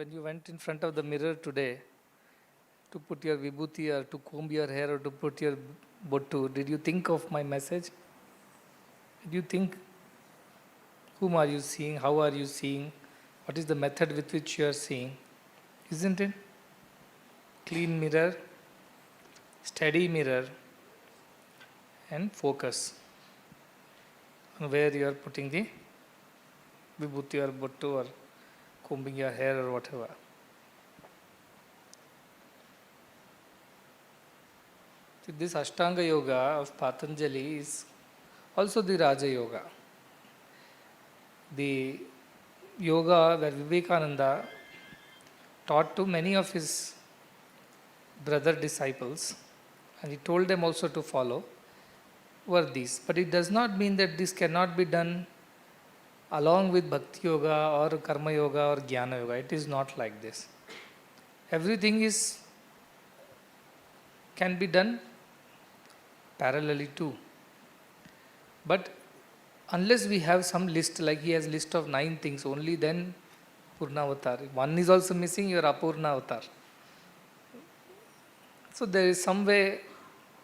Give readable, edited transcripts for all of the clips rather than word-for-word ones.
when you went in front of the mirror today to put your vibhuti or to comb your hair or to put your bottu, did you think of my message? Did you think whom are you seeing? How are you seeing? What is the method with which you are seeing? Isn't it? Clean mirror, steady mirror, and focus on where you are putting the vibhuti or bottu or combing your hair or whatever. See, this Ashtanga Yoga of Patanjali is also the Raja Yoga. The yoga where Vivekananda taught to many of his brother disciples, and he told them also to follow, were these. But it does not mean that this cannot be done along with Bhakti Yoga or Karma Yoga or Jnana Yoga. It is not like this. Everything can be done parallelly too. But unless we have some list, like he has list of 9 things, only then Purnavatar. If one is also missing, you are Apurna Avatar. So there is some way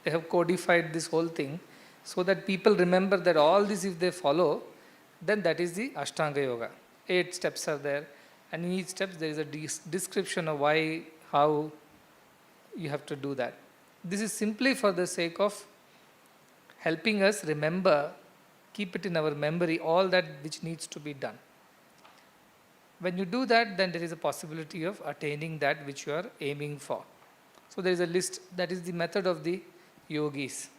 they have codified this whole thing so that people remember that all this if they follow, then that is the Ashtanga Yoga. 8 steps are there, and in each step there is a description of why, how you have to do that. This is simply for the sake of helping us remember, keep it in our memory, all that which needs to be done. When you do that, then there is a possibility of attaining that which you are aiming for. So there is a list, that is the method of the yogis.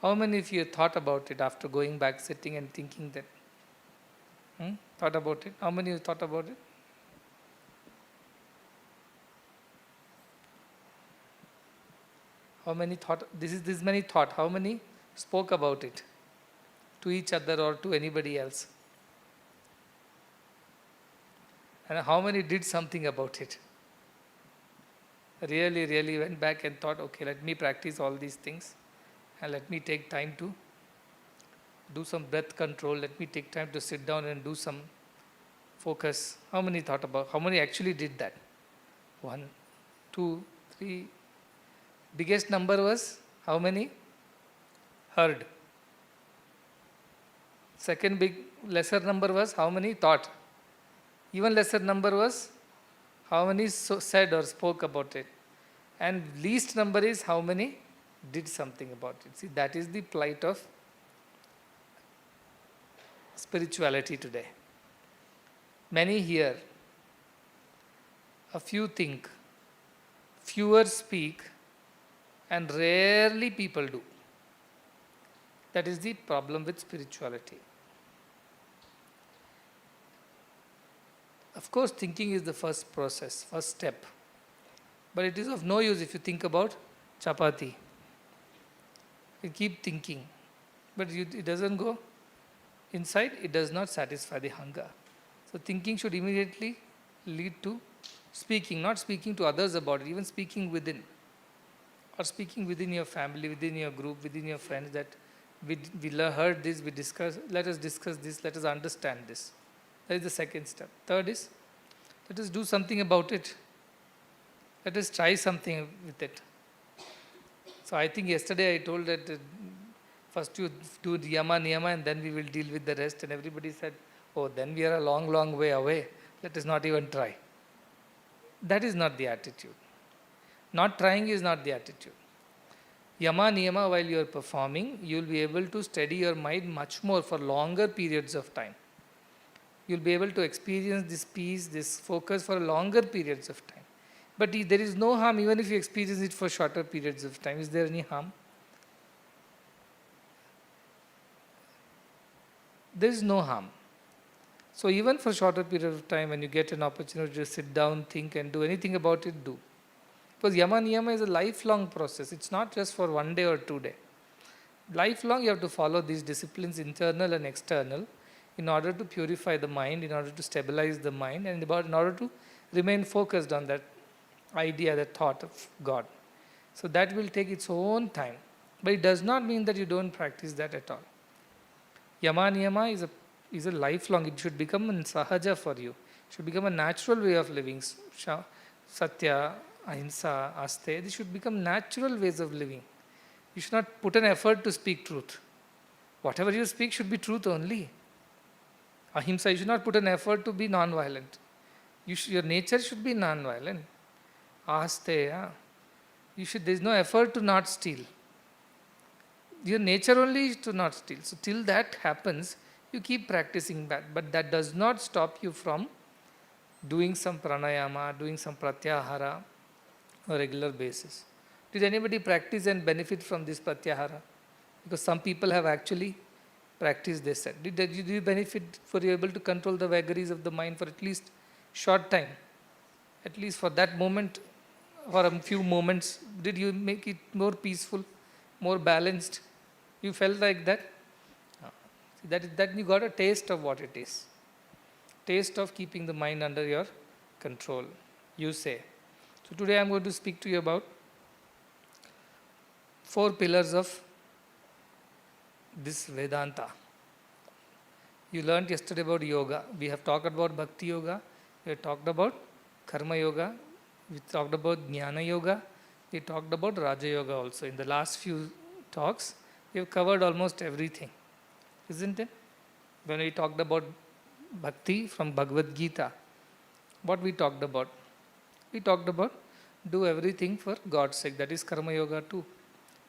How many of you thought about it after going back, sitting and thinking that? Thought about it? How many of you thought about it? How many thought? This many thought. How many spoke about it to each other or to anybody else? And how many did something about it? Really went back and thought, okay, let me practice all these things and let me take time to do some breath control. Let me take time to sit down and do some focus. How many thought about? How many actually did that? 1, 2, 3. Biggest number was how many? Heard. Second lesser number was how many thought? Even lesser number was how many said or spoke about it. And least number is how many did something about it. See, that is the plight of spirituality today. Many hear, a few think, fewer speak, and rarely people do. That is the problem with spirituality. Of course, thinking is the first process, first step. But it is of no use if you think about chapati. You keep thinking, but it doesn't go inside, it does not satisfy the hunger. So thinking should immediately lead to speaking, not speaking to others about it, even speaking within. Or speaking within your family, within your group, within your friends, that we heard this, we discuss, let us discuss this, let us understand this. That is the second step. Third is, let us do something about it. Let us try something with it. So I think yesterday I told that first you do yama niyama and then we will deal with the rest, and everybody said, oh, then we are a long way away. Let us not even try. That is not the attitude. Not trying is not the attitude. Yama niyama, while you are performing, you will be able to steady your mind much more for longer periods of time. You will be able to experience this peace, this focus for longer periods of time. But there is no harm even if you experience it for shorter periods of time. Is there any harm? There is no harm. So even for shorter period of time, when you get an opportunity to sit down, think and do anything about it, do. Because yama niyama is a lifelong process. It's not just for 1 day or 2 days. Lifelong you have to follow these disciplines, internal and external, in order to purify the mind, in order to stabilize the mind, and in order to remain focused on that idea, that thought of God. So that will take its own time. But it does not mean that you don't practice that at all. Yama Niyama is a lifelong, it should become a sahaja for you. It should become a natural way of living. Satya, Ahimsa, Aste, these should become natural ways of living. You should not put an effort to speak truth. Whatever you speak should be truth only. Ahimsa, you should not put an effort to be non-violent. Your nature should be non-violent. Aste, there is no effort to not steal. Your nature only is to not steal. So till that happens, you keep practicing that. But that does not stop you from doing some pranayama, doing some pratyahara on a regular basis. Did anybody practice and benefit from this pratyahara? Because some people have actually practiced this. Did you benefit? Were you able to control the vagaries of the mind for at least short time? At least for that moment, for a few moments, did you make it more peaceful, more balanced? You felt like that? That you got a taste of what it is. Taste of keeping the mind under your control, you say. So today I am going to speak to you about 4 pillars of this Vedanta. You learned yesterday about yoga. We have talked about Bhakti Yoga. We have talked about Karma Yoga. We talked about Jnana Yoga. We talked about Raja Yoga also. In the last few talks, we have covered almost everything. Isn't it? When we talked about Bhakti from Bhagavad Gita, what we talked about? We talked about do everything for God's sake. That is Karma Yoga too.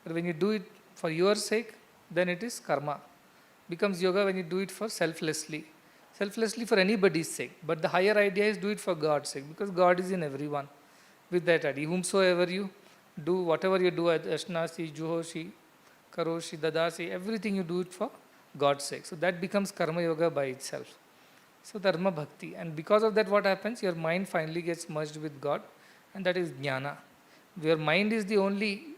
But when you do it for your sake, then it is karma. Becomes yoga when you do it for selflessly. Selflessly for anybody's sake. But the higher idea is do it for God's sake. Because God is in everyone. With that idea, whomsoever you do, whatever you do, Ashnasi, Juhoshi, Karoshi, Dadasi, everything you do it for God's sake. So that becomes karma yoga by itself. So dharma bhakti. And because of that, what happens? Your mind finally gets merged with God. And that is jnana. Your mind is the only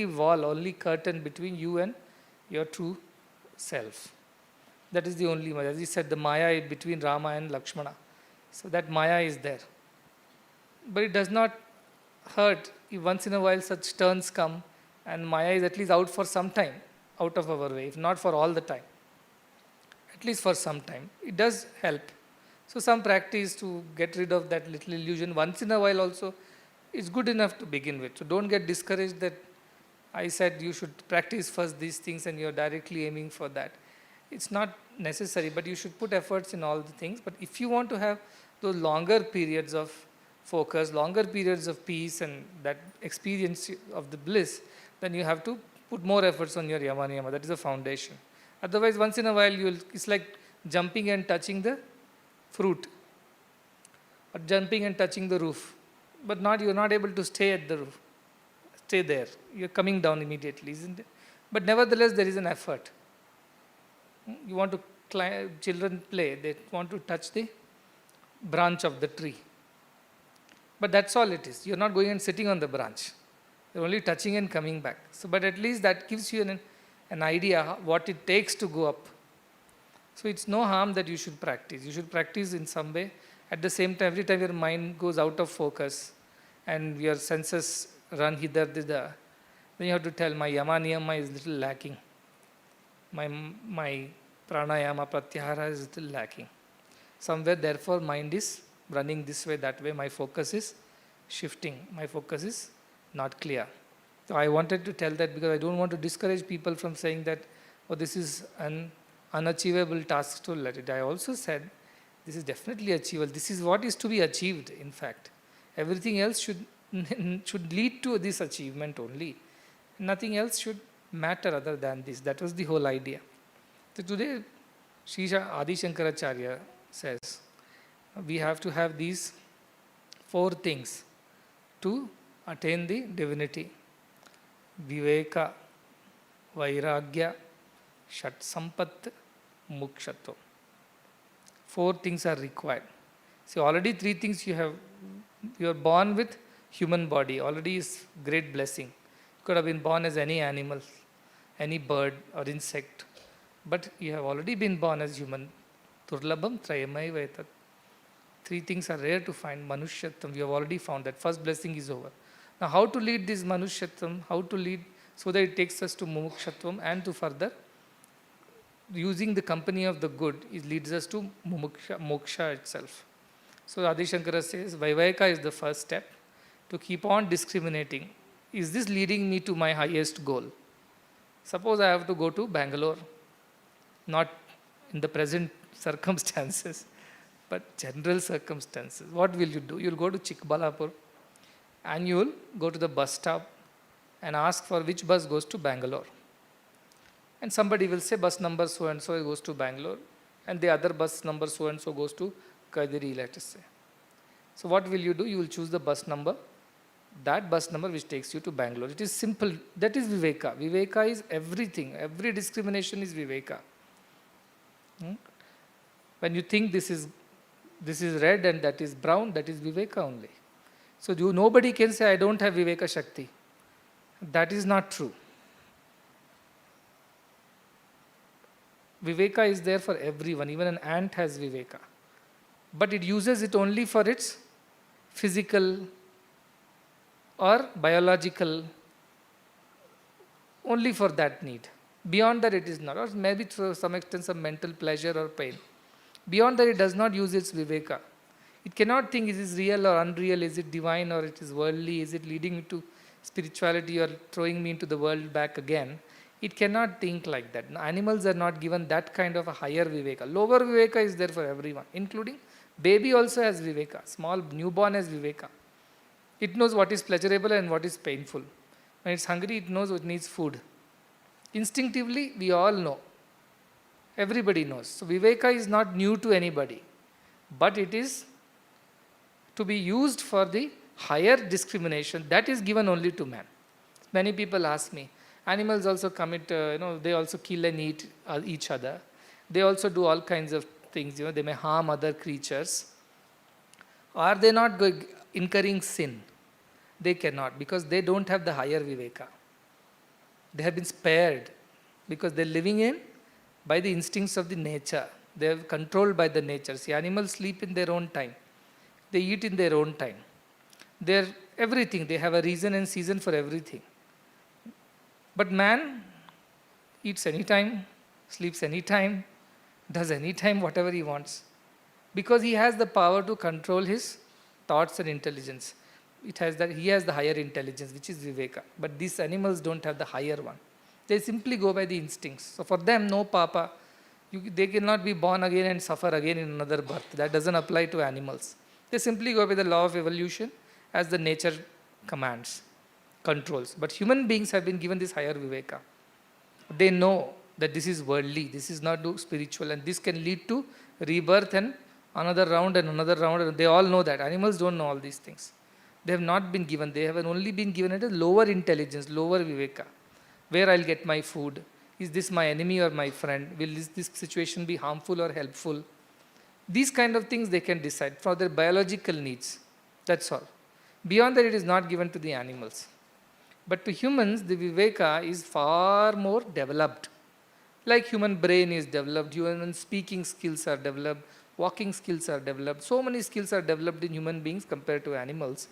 wall, only curtain between you and your true self. That is the only Maya. As he said, the Maya is between Rama and Lakshmana. So that Maya is there. But it does not hurt if once in a while such turns come and Maya is at least out for some time, out of our way, if not for all the time. At least for some time. It does help. So some practice to get rid of that little illusion once in a while also is good enough to begin with. So don't get discouraged that I said you should practice first these things and you're directly aiming for that. It's not necessary, but you should put efforts in all the things. But if you want to have those longer periods of focus, longer periods of peace and that experience of the bliss, then you have to put more efforts on your yama niyama. That is the foundation. Otherwise, once in a while, it's like jumping and touching the fruit or jumping and touching the roof. But you're not able to stay at the roof. Stay there. You're coming down immediately, isn't it? But nevertheless, there is an effort. You want to children play. They want to touch the branch of the tree. But that's all it is. You're not going and sitting on the branch. You're only touching and coming back. So, but at least that gives you an idea what it takes to go up. So it's no harm that you should practice. You should practice in some way. At the same time, every time your mind goes out of focus and your senses run hither, thither, then you have to tell my yama niyama is little lacking. My pranayama, pratyahara is little lacking. Somewhere, therefore, mind is running this way, that way. My focus is shifting. My focus is not clear. So I wanted to tell that because I don't want to discourage people from saying that, oh, this is an unachievable task to let it. I also said, this is definitely achievable. This is what is to be achieved, in fact. Everything else should lead to this achievement only. Nothing else should matter other than this. That was the whole idea. So today, Sri Adi Shankaracharya says, we have to have these 4 things to attain the divinity. Viveka, Vairagya, Shat Sampat, Mukshatva. 4 things are required. See, already 3 things you are born with human body. Already is great blessing. You could have been born as any animal, any bird or insect. But you have already been born as human. Turlabham trayamai vetat. 3 things are rare to find. Manushyatam, we have already found that. First blessing is over. Now how to lead this Manushyatam, how to lead so that it takes us to Mumukshatvam and to further using the company of the good, it leads us to moksha itself. So Adi Shankara says, Viveka is the first step to keep on discriminating. Is this leading me to my highest goal? Suppose I have to go to Bangalore, not in the present circumstances, but general circumstances. What will you do? You'll go to Chikbalapur and you'll go to the bus stop and ask for which bus goes to Bangalore. And somebody will say bus number so and so goes to Bangalore, and the other bus number so and so goes to Kadiri, let us say. So what will you do? You will choose the bus number, that bus number which takes you to Bangalore. It is simple. That is Viveka. Viveka is everything. Every discrimination is Viveka. When you think this is red and that is brown, that is Viveka only. So nobody can say, I don't have Viveka Shakti. That is not true. Viveka is there for everyone. Even an ant has Viveka. But it uses it only for its physical or biological, only for that need. Beyond that it is not. Or maybe to some extent some mental pleasure or pain. Beyond that it does not use its Viveka. It cannot think, is this real or unreal, is it divine or it is worldly, is it leading me to spirituality or throwing me into the world back again. It cannot think like that. Animals are not given that kind of a higher Viveka. Lower Viveka is there for everyone, including baby also has Viveka. Small newborn has Viveka. It knows what is pleasurable and what is painful. When it's hungry, it knows it needs food. Instinctively, we all know. Everybody knows. So Viveka is not new to anybody, but it is to be used for the higher discrimination that is given only to man. Many people ask me, animals also commit, they also kill and eat each other. They also do all kinds of things, they may harm other creatures. Are they not incurring sin? They cannot, because they don't have the higher Viveka. They have been spared because they're living in by the instincts of the nature. They are controlled by the nature. See, animals sleep in their own time. They eat in their own time. They're everything. They have a reason and season for everything. But man eats anytime, sleeps anytime, does anytime whatever he wants. Because he has the power to control his thoughts and intelligence. He has the higher intelligence, which is Viveka. But these animals don't have the higher one. They simply go by the instincts. So for them, no papa. They cannot be born again and suffer again in another birth. That doesn't apply to animals. They simply go by the law of evolution as the nature commands, controls. But human beings have been given this higher Viveka. They know that this is worldly, this is not spiritual, and this can lead to rebirth and another round and another round. And they all know that. Animals don't know all these things. They have not been given. They have only been given at a lower intelligence, lower Viveka. Where I'll get my food? Is this my enemy or my friend? Will this situation be harmful or helpful? These kind of things they can decide for their biological needs. That's all. Beyond that, it is not given to the animals. But to humans, the Viveka is far more developed. Like human brain is developed, human speaking skills are developed, walking skills are developed. So many skills are developed in human beings compared to animals.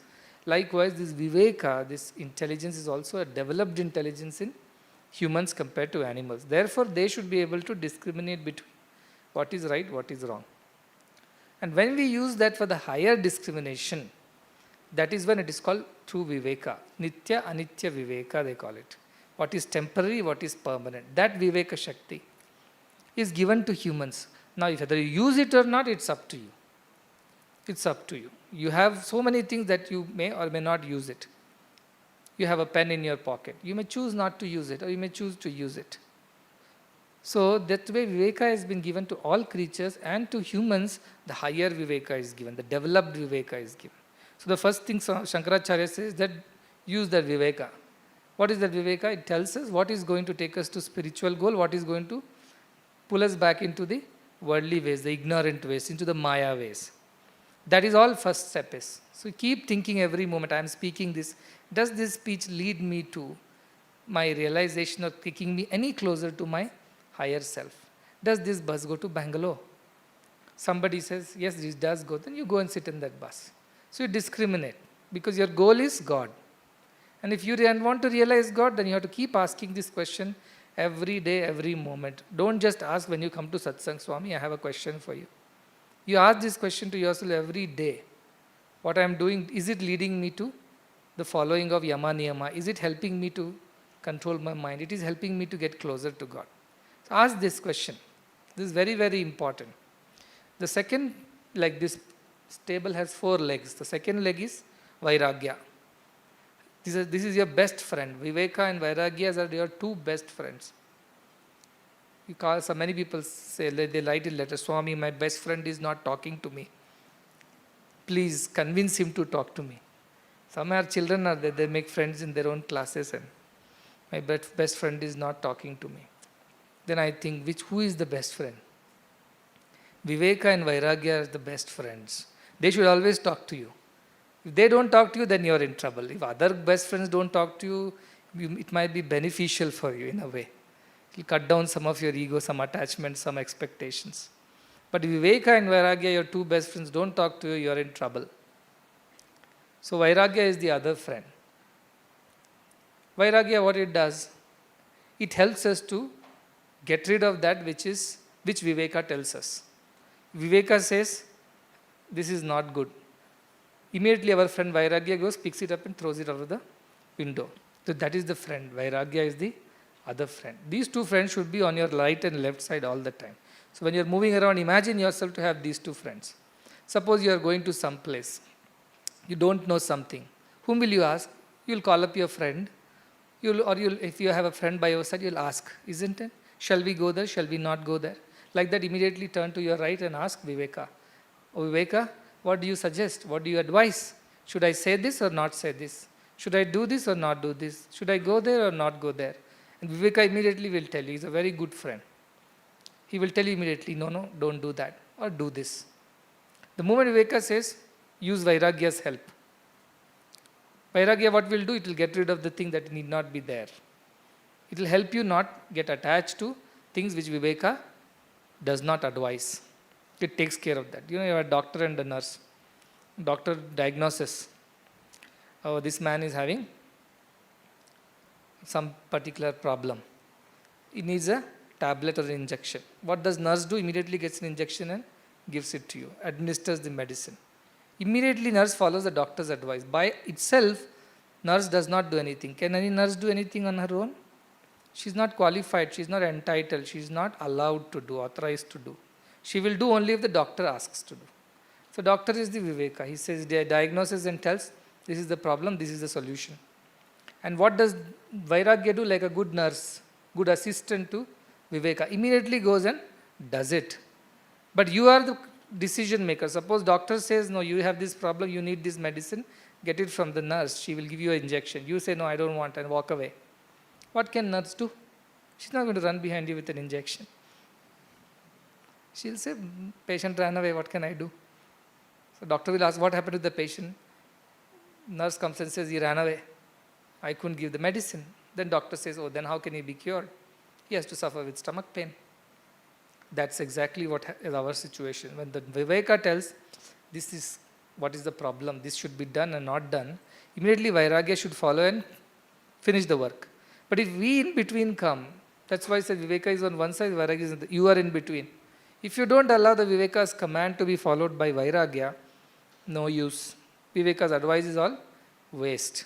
Likewise, this Viveka, this intelligence is also a developed intelligence in humans compared to animals. Therefore, they should be able to discriminate between what is right, what is wrong. And when we use that for the higher discrimination, that is when it is called true Viveka. Nitya, Anitya Viveka, they call it. What is temporary, what is permanent. That Viveka Shakti is given to humans. Now, whether you use it or not, it's up to you. It's up to you. You have so many things that you may or may not use it. You have a pen in your pocket. You may choose not to use it, or you may choose to use it. So that way Viveka has been given to all creatures, and to humans the higher Viveka is given, the developed Viveka is given. So the first thing Shankaracharya says that use that Viveka. What is that Viveka? It tells us what is going to take us to spiritual goal, what is going to pull us back into the worldly ways, the ignorant ways, into the Maya ways. That is all first step is. So keep thinking every moment, I am speaking this. Does this speech lead me to my realization or taking me any closer to my higher self? Does this bus go to Bangalore? Somebody says, yes, this does go. Then you go and sit in that bus. So you discriminate because your goal is God. And if you want to realize God, then you have to keep asking this question, Every day, every moment. Don't just ask when you come to satsang, Swami, I have a question for you. You ask this question to yourself every day. What I am doing, is it leading me to the following of yama niyama? Is it helping me to control my mind? It is helping me to get closer to God. So ask this question. This is very, very important. The second, like this table has 4 legs. The second leg is Vairagya. This is your best friend. Viveka and Vairagya are your 2 best friends. You call, so many people say, they write in letters, Swami, my best friend is not talking to me. Please convince him to talk to me. Some are children are there, they make friends in their own classes and my best friend is not talking to me. Then I think, who is the best friend? Viveka and Vairagya are the best friends. They should always talk to you. If they don't talk to you, then you are in trouble. If other best friends don't talk to you, it might be beneficial for you in a way. It will cut down some of your ego, some attachments, some expectations. But if Viveka and Vairagya, your 2 best friends, don't talk to you, you are in trouble. So Vairagya is the other friend. Vairagya, what it does, it helps us to get rid of that which Viveka tells us. Viveka says, this is not good. Immediately our friend Vairagya goes, picks it up and throws it out of the window. So that is the friend. Vairagya is the other friend. These 2 friends should be on your right and left side all the time. So when you are moving around, imagine yourself to have these 2 friends. Suppose you are going to some place. You don't know something. Whom will you ask? You will call up your friend. If you have a friend by your side, you will ask, isn't it? Shall we go there? Shall we not go there? Like that, immediately turn to your right and ask Viveka. Oh, Viveka, what do you suggest? What do you advise? Should I say this or not say this? Should I do this or not do this? Should I go there or not go there? And Viveka immediately will tell you. He's a very good friend. He will tell you immediately, no, don't do that or do this. The moment Viveka says, use Vairagya's help. Vairagya, what will do? It will get rid of the thing that need not be there. It will help you not get attached to things which Viveka does not advise. It takes care of that. You have a doctor and a nurse. Doctor diagnoses. Oh, this man is having some particular problem. He needs a tablet or an injection. What does nurse do? Immediately gets an injection and gives it to you. Administers the medicine. Immediately nurse follows the doctor's advice. By itself, nurse does not do anything. Can any nurse do anything on her own? She is not qualified. She is not entitled. She is not allowed to do, authorized to do. She will do only if the doctor asks to do. So doctor is the Viveka. He says, diagnoses and tells, this is the problem, this is the solution. And what does Vairagya do? Like a good nurse, good assistant to Viveka. Immediately goes and does it. But you are the decision maker. Suppose doctor says, no, you have this problem, you need this medicine, get it from the nurse. She will give you an injection. You say, no, I don't want, and walk away. What can nurse do? She's not going to run behind you with an injection. She'll say, patient ran away, what can I do? So doctor will ask, what happened to the patient? Nurse comes and says, he ran away. I couldn't give the medicine. Then doctor says, oh, then how can he be cured? He has to suffer with stomach pain. That's exactly what is our situation. When the Viveka tells, this is what is the problem, this should be done and not done, immediately Vairagya should follow and finish the work. But if we in between come, that's why I said Viveka is on one side, Vairagya is on the, you are in between. If you don't allow the Viveka's command to be followed by Vairagya, no use. Viveka's advice is all waste.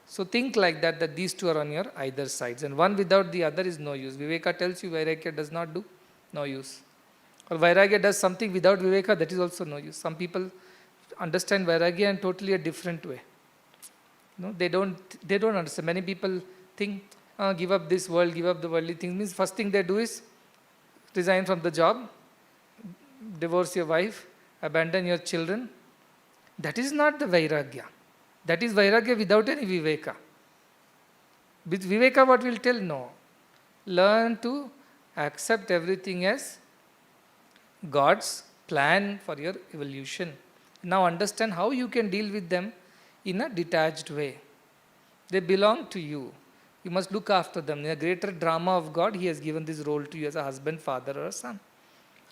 So think like that, that these 2 are on your either sides. And one without the other is no use. Viveka tells you, Vairagya does not do, no use. Or Vairagya does something without Viveka, that is also no use. Some people understand Vairagya in totally a different way. No, they don't understand. Many people think, give up this world, give up the worldly things. Means first thing they do is resign from the job, divorce your wife, abandon your children. That is not the Vairagya. That is Vairagya without any Viveka. With Viveka, what will tell? No. Learn to accept everything as God's plan for your evolution. Now understand how you can deal with them in a detached way. They belong to you. You must look after them. In a greater drama of God, He has given this role to you as a husband, father, or a son.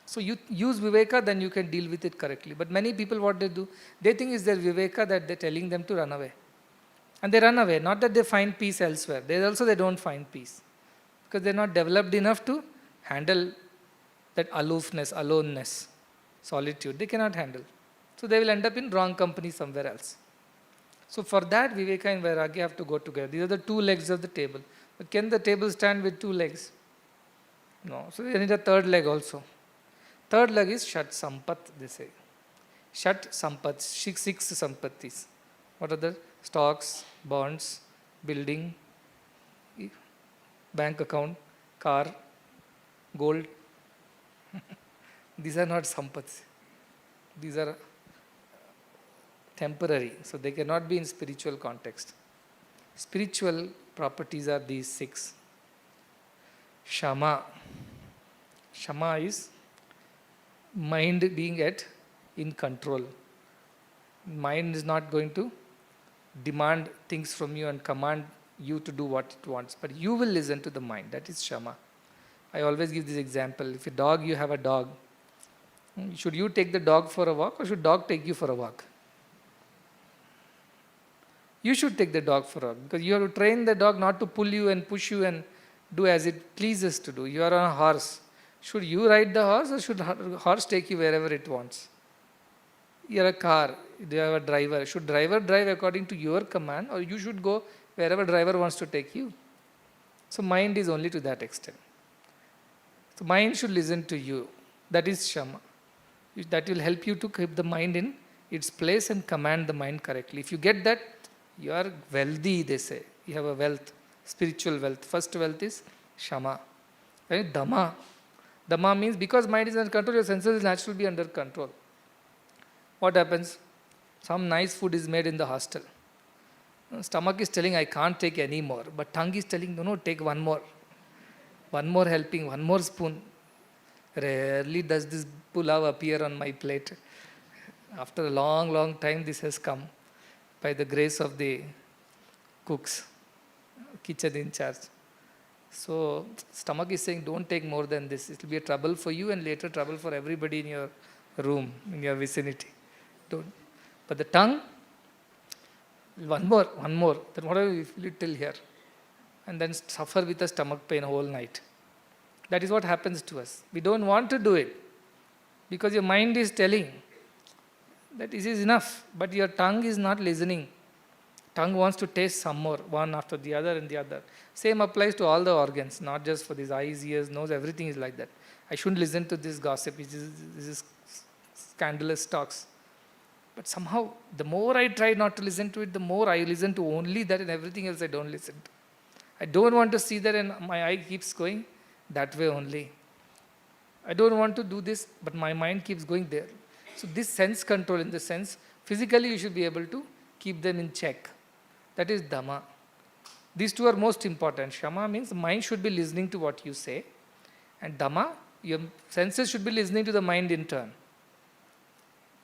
So you use Viveka, then you can deal with it correctly. But many people, what they do, they think it's their Viveka that they're telling them to run away. And they run away. Not that they find peace elsewhere. They don't find peace. because they're not developed enough to handle that aloofness, aloneness, solitude. They cannot handle. So they will end up in wrong company somewhere else. So for that, Viveka and Vairagya have to go together. These are the two legs of the table. But can the table stand with two legs? No. So they need a third leg also. Third leg is Shat Sampat, they say. Shat Sampat, six Sampattis. What are the? Stocks, bonds, building, bank account, car, gold. These are not Sampats. These are temporary, so they cannot be in spiritual context. Spiritual properties are these six. Shama. Shama is mind being in control. Mind is not going to demand things from you and command you to do what it wants, but you will listen to the mind. That is Shama. I always give this example. If you have a dog, should you take the dog for a walk or should dog take you for a walk? You should take the dog for a walk because you have to train the dog not to pull you and push you and do as it pleases to do. You are on a horse. Should you ride the horse or should the horse take you wherever it wants? You are a car. You have a driver. Should driver drive according to your command or you should go wherever driver wants to take you? So mind is only to that extent. So mind should listen to you. That is Shama. That will help you to keep the mind in its place and command the mind correctly. If you get that, you are wealthy, they say. You have a wealth, spiritual wealth. First wealth is Shama. Right? Dhamma. Dhamma means because mind is under control, your senses will naturally be under control. What happens? Some nice food is made in the hostel. Stomach is telling, I can't take any more. But tongue is telling, no, take one more. One more helping, one more spoon. Rarely does this pulao appear on my plate. After a long, long time, this has come by the grace of the cooks, kitchen in charge. So, stomach is saying, don't take more than this. It will be a trouble for you and later trouble for everybody in your room, in your vicinity. Don't. But the tongue, one more. Then whatever you feel it till here. And then suffer with a stomach pain whole night. That is what happens to us. We don't want to do it because your mind is telling that this is enough, but your tongue is not listening. Tongue wants to taste some more, one after the other and the other. Same applies to all the organs, not just for these eyes, ears, nose, everything is like that. I shouldn't listen to this gossip, this is scandalous talks. But somehow, the more I try not to listen to it, the more I listen to only that and everything else I don't listen to. I don't want to see that and my eye keeps going that way only. I don't want to do this, but my mind keeps going there. So this sense control, in the sense, physically you should be able to keep them in check. That is Dhamma. These two are most important. Shama means mind should be listening to what you say. And Dhamma, your senses should be listening to the mind in turn.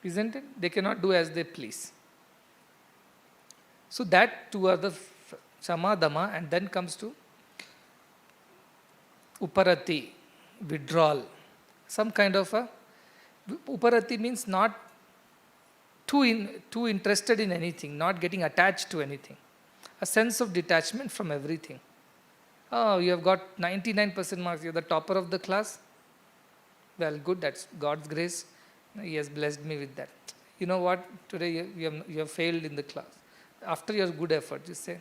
Isn't it? They cannot do as they please. So that two are the Shama, Dhamma, and then comes to Uparati, withdrawal. Some kind of a Uparati means not too interested in anything, not getting attached to anything. A sense of detachment from everything. Oh, you have got 99% marks, you are the topper of the class. Well, good, that's God's grace. He has blessed me with that. You know what? Today you have failed in the class. After your good effort, you say,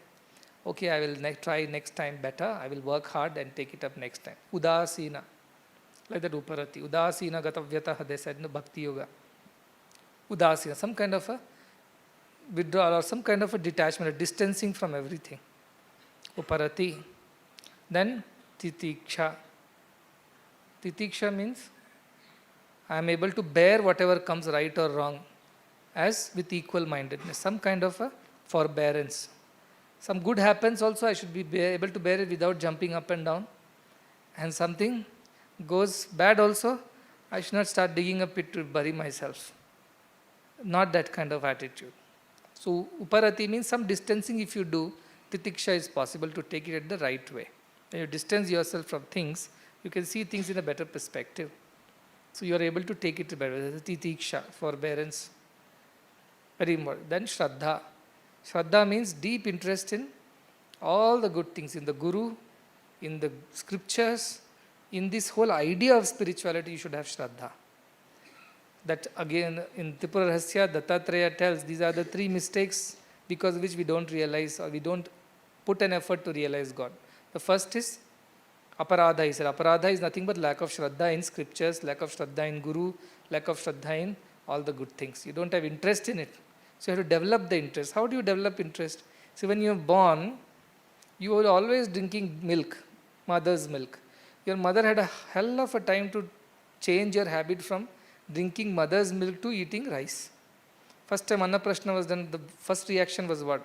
okay, I will try next time better. I will work hard and take it up next time. Udasina. Like that Uparati. Udasina gatavyataha, they said in the Bhakti Yoga. Udasina. Some kind of a withdrawal or some kind of a detachment, a distancing from everything. Uparati. Then Titiksha. Titiksha means I am able to bear whatever comes right or wrong as with equal mindedness. Some kind of a forbearance. Some good happens also, I should be able to bear it without jumping up and down. And something goes bad also, I should not start digging a pit to bury myself. Not that kind of attitude. So Uparati means some distancing if you do, Titiksha is possible to take it at the right way. When you distance yourself from things, you can see things in a better perspective. So you are able to take it better. Titiksha, forbearance. Very important. Then Shraddha. Shraddha means deep interest in all the good things, in the Guru, in the scriptures, in this whole idea of spirituality, you should have Shraddha. That again, in Tripura Rahasya, Dattatreya tells these are the three mistakes because of which we don't realize or we don't put an effort to realize God. The first is aparadha. He said aparadha is nothing but lack of Shraddha in scriptures, lack of Shraddha in Guru, lack of Shraddha in all the good things. You don't have interest in it. So you have to develop the interest. How do you develop interest? See, when you're born, you were always drinking milk, mother's milk. Your mother had a hell of a time to change your habit from drinking mother's milk to eating rice. First time Annaprashna was done, the first reaction was what?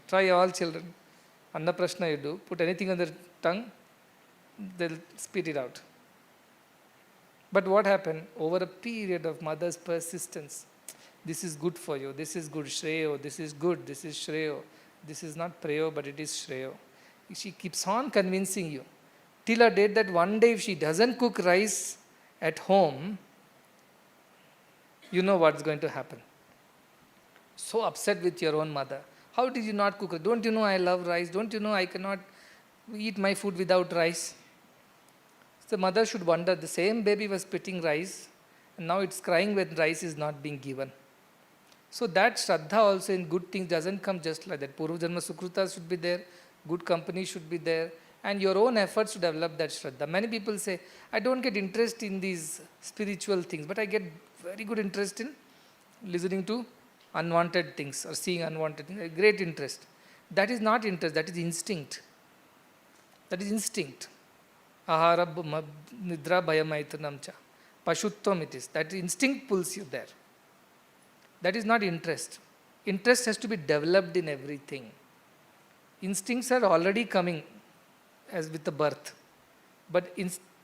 Try all children. Annaprashna you do, put anything on their tongue, they'll spit it out. But what happened? Over a period of mother's persistence, this is good for you, this is good, Shreyo, this is good, this is Shreyo, this is not Preyo, but it is Shreyo. She keeps on convincing you. Till a date that one day if she doesn't cook rice at home, you know what's going to happen. So upset with your own mother. How did you not cook it? Don't you know I love rice? Don't you know I cannot eat my food without rice? The mother should wonder, the same baby was spitting rice and now it's crying when rice is not being given. So that Shraddha also in good things doesn't come just like that. Purva Janma Sukruta should be there, good company should be there, and your own efforts to develop that Shraddha. Many people say, I don't get interest in these spiritual things, but I get very good interest in listening to unwanted things or seeing unwanted things. Great interest. That is not interest, that is instinct. That is instinct. Ahara nidra bhayamaitanamcha. Pashutvam it is. That instinct pulls you there. That is not interest. Interest has to be developed in everything. Instincts are already coming as with the birth. But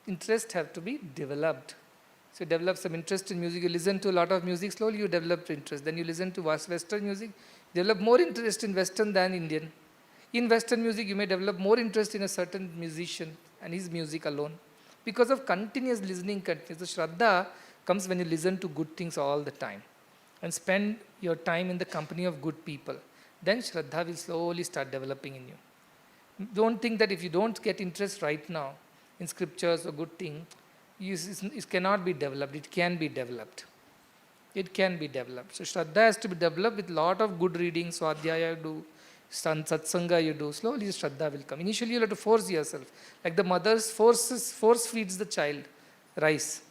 interest have to be developed. So you develop some interest in music. You listen to a lot of music, slowly you develop interest. Then you listen to Western music, develop more interest in Western than Indian. In Western music, you may develop more interest in a certain musician and his music alone. Because of continuous listening, the Shraddha comes when you listen to good things all the time and spend your time in the company of good people. Then Shraddha will slowly start developing in you. Don't think that if you don't get interest right now in scriptures or good thing, it cannot be developed. It can be developed. It can be developed. So Shraddha has to be developed with lot of good reading, Swadhyaya you do, Satsanga you do. Slowly Shraddha will come. Initially you have to force yourself. Like the mother's force feeds the child rice.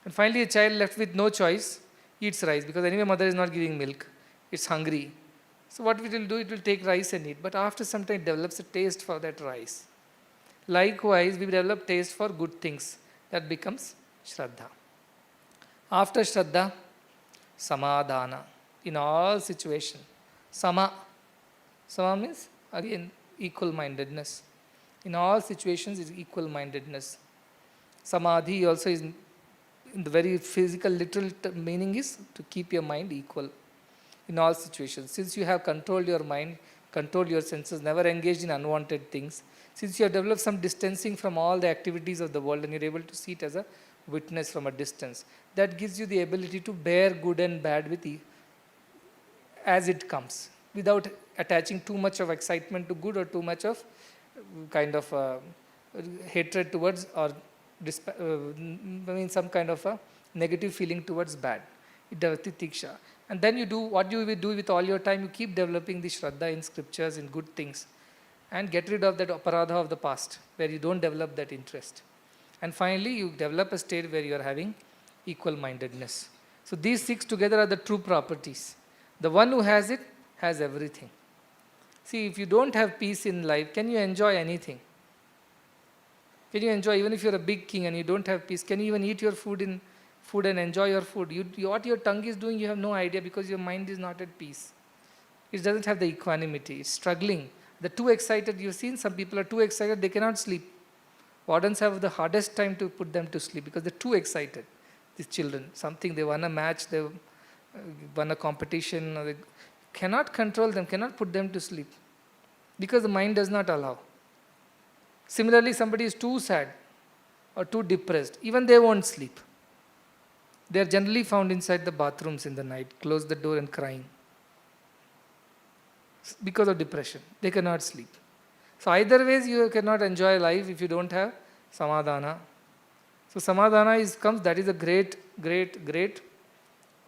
And finally a child left with no choice eats rice because anyway mother is not giving milk. It's hungry. So what it will do, it will take rice and eat. But after some time it develops a taste for that rice. Likewise, we develop taste for good things. That becomes Shraddha. After Shraddha, Samadhana. In all situations. Sama means, again, equal-mindedness. In all situations is equal-mindedness. Samadhi also is, in the very physical, literal meaning is to keep your mind equal in all situations. Since you have controlled your mind, controlled your senses, never engaged in unwanted things, since you have developed some distancing from all the activities of the world and you're able to see it as a witness from a distance, that gives you the ability to bear good and bad with as it comes, without attaching too much of excitement to good or too much of kind of hatred towards or some kind of a negative feeling towards bad. Tiksha. And then you do what you will do with all your time, you keep developing the Shraddha in scriptures, in good things, and get rid of that aparadha of the past, where you don't develop that interest. And finally, you develop a state where you are having equal-mindedness. So these six together are the true properties. The one who has it, has everything. See, if you don't have peace in life, can you enjoy anything? Can you enjoy, even if you're a big king and you don't have peace, can you even eat your food and enjoy your food? What your tongue is doing, you have no idea because your mind is not at peace. It doesn't have the equanimity, it's struggling. The too excited, you've seen some people are too excited, they cannot sleep. Wardens have the hardest time to put them to sleep because they're too excited. These children, something, they won a match, they won a competition, or they cannot control them, cannot put them to sleep because the mind does not allow. Similarly, somebody is too sad or too depressed, even they won't sleep. They are generally found inside the bathrooms in the night, close the door and crying. because of depression. They cannot sleep. So either ways you cannot enjoy life if you don't have samadhana. So samadhana comes, that is a great, great, great